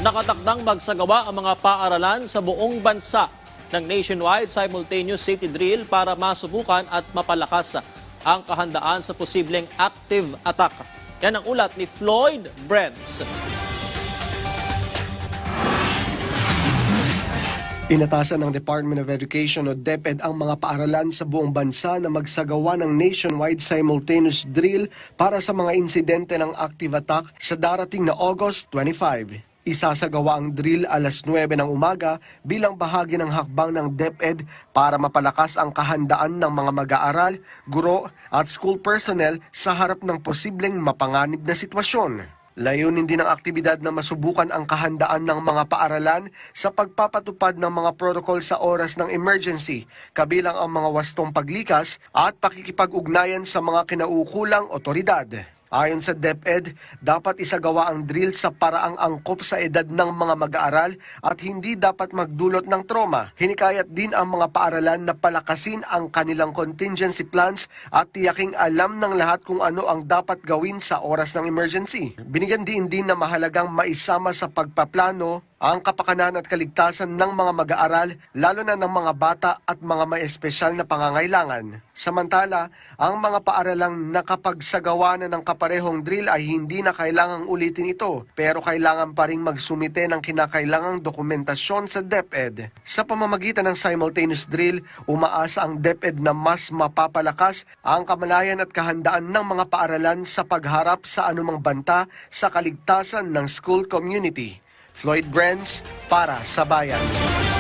Nakatakdang magsagawa ang mga paaralan sa buong bansa ng nationwide simultaneous city drill para masubukan at mapalakas ang kahandaan sa posibleng active attack. Yan ang ulat ni Floyd Brents. Inatasan ng Department of Education o DepEd ang mga paaralan sa buong bansa na magsagawa ng nationwide simultaneous drill para sa mga insidente ng active attack sa darating na August 25. Isasagawa ang drill alas 9 ng umaga bilang bahagi ng hakbang ng DepEd para mapalakas ang kahandaan ng mga mag-aaral, guro at school personnel sa harap ng posibleng mapanganib na sitwasyon. Layunin din ng aktibidad na masubukan ang kahandaan ng mga paaralan sa pagpapatupad ng mga protocol sa oras ng emergency, kabilang ang mga wastong paglikas at pakikipag-ugnayan sa mga kinaukulang otoridad. Ayon sa DepEd, dapat isagawa ang drill sa paraang angkop sa edad ng mga mag-aaral at hindi dapat magdulot ng trauma. Hinikayat din ang mga paaralan na palakasin ang kanilang contingency plans at tiyaking alam ng lahat kung ano ang dapat gawin sa oras ng emergency. Binigyan din na mahalagang maisama sa pagpaplano ang kapakanan at kaligtasan ng mga mag-aaral, lalo na ng mga bata at mga may espesyal na pangangailangan. Samantala, ang mga paaralang nakapagsagawa na ng kaparehong drill ay hindi na kailangang ulitin ito, pero kailangan pa rin magsumite ng kinakailangang dokumentasyon sa DepEd. Sa pamamagitan ng simultaneous drill, umaasa ang DepEd na mas mapapalakas ang kamalayan at kahandaan ng mga paaralan sa pagharap sa anumang banta sa kaligtasan ng school community. Floyd Brents para sa Bayan.